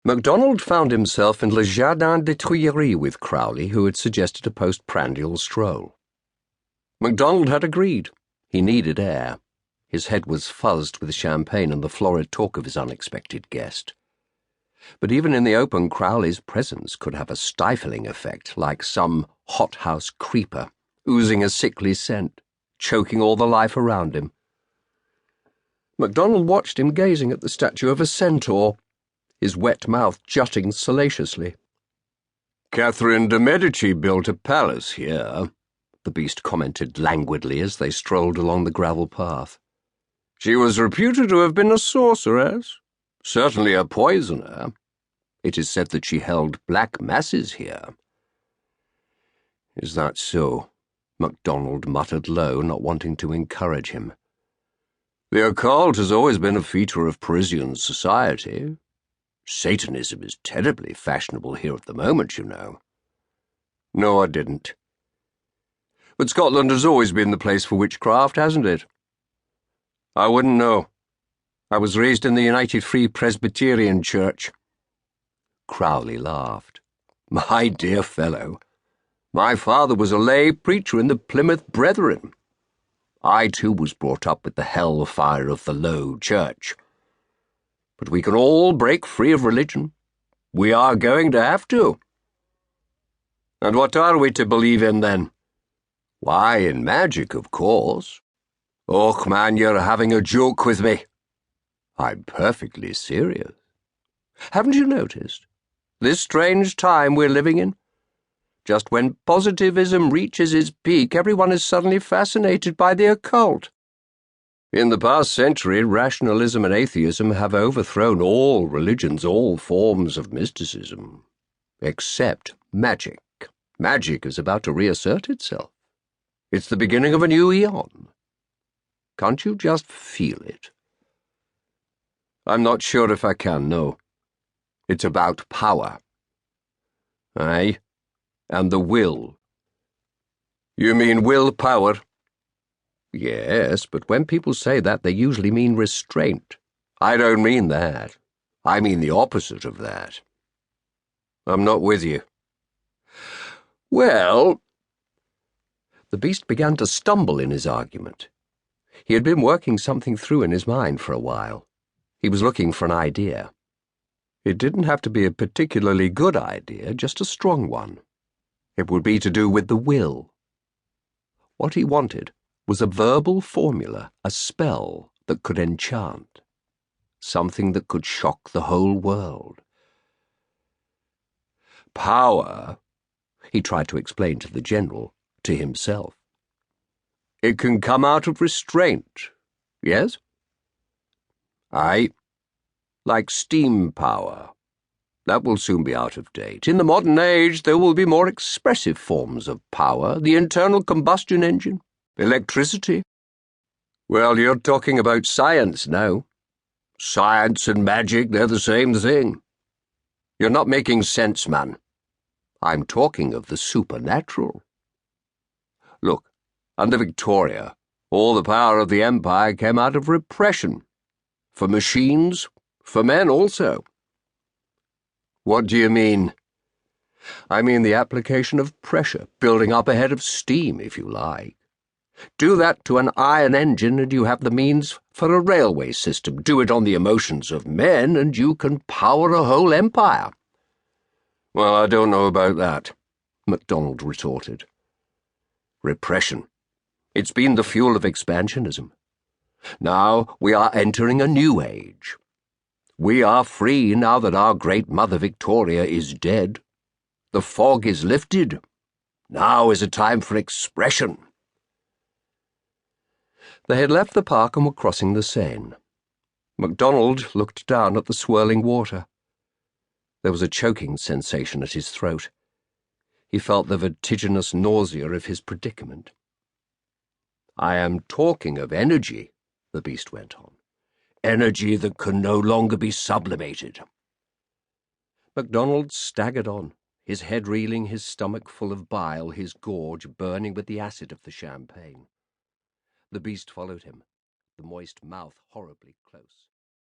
MacDonald found himself in Le Jardin des Tuileries with Crowley, who had suggested a postprandial stroll. MacDonald had agreed. He needed air. His head was fuzzed with champagne and the florid talk of his unexpected guest. But even in the open, Crowley's presence could have a stifling effect, like some hothouse creeper, oozing a sickly scent, choking all the life around him. MacDonald watched him gazing at the statue of a centaur, his wet mouth jutting salaciously. "Catherine de' Medici built a palace here," the beast commented languidly as they strolled along the gravel path. "She was reputed to have been a sorceress, certainly a poisoner. It is said that she held black masses here." "Is that so?" MacDonald muttered low, not wanting to encourage him. "The occult has always been a feature of Parisian society. Satanism is terribly fashionable here at the moment, you know." "No, I didn't. But Scotland has always been the place for witchcraft, hasn't it?" "I wouldn't know. I was raised in the United Free Presbyterian Church." Crowley laughed. "My dear fellow, my father was a lay preacher in the Plymouth Brethren. I too was brought up with the hell-fire of the Low Church. But we can all break free of religion. We are going to have to." "And what are we to believe in, then?" "Why, in magic, of course." "Och, man, you're having a joke with me." "I'm perfectly serious. Haven't you noticed? This strange time we're living in? Just when positivism reaches its peak, everyone is suddenly fascinated by the occult. In the past century, rationalism and atheism have overthrown all religions, all forms of mysticism. Except magic. Magic is about to reassert itself. It's the beginning of a new eon. Can't you just feel it?" "I'm not sure if I can, no. It's about power." "Aye, and the will." "You mean willpower?" "Yes, but when people say that, they usually mean restraint. I don't mean that. I mean the opposite of that." "I'm not with you." "Well—" The beast began to stumble in his argument. He had been working something through in his mind for a while. He was looking for an idea. It didn't have to be a particularly good idea, just a strong one. It would be to do with the will. What he wanted was a verbal formula, a spell that could enchant, something that could shock the whole world. Power, he tried to explain to the general, to himself. It can come out of restraint, yes? Aye, like steam power. That will soon be out of date. In the modern age, there will be more expressive forms of power, the internal combustion engine, electricity. Well, you're talking about science now. Science and magic, they're the same thing. You're not making sense, man. I'm talking of the supernatural. Look, under Victoria, all the power of the empire came out of repression. For machines, for men also. What do you mean? I mean the application of pressure, building up a head of steam, if you like. Do that to an iron engine and you have the means for a railway system. Do it on the emotions of men and you can power a whole empire. Well, I don't know about that, MacDonald retorted. Repression. It's been the fuel of expansionism. Now we are entering a new age. We are free now that our great Mother Victoria is dead. The fog is lifted. Now is a time for expression. They had left the park and were crossing the Seine. MacDonald looked down at the swirling water. There was a choking sensation at his throat. He felt the vertiginous nausea of his predicament. I am talking of energy, the beast went on. Energy that can no longer be sublimated. MacDonald staggered on, his head reeling, his stomach full of bile, his gorge burning with the acid of the champagne. The beast followed him, the moist mouth horribly close.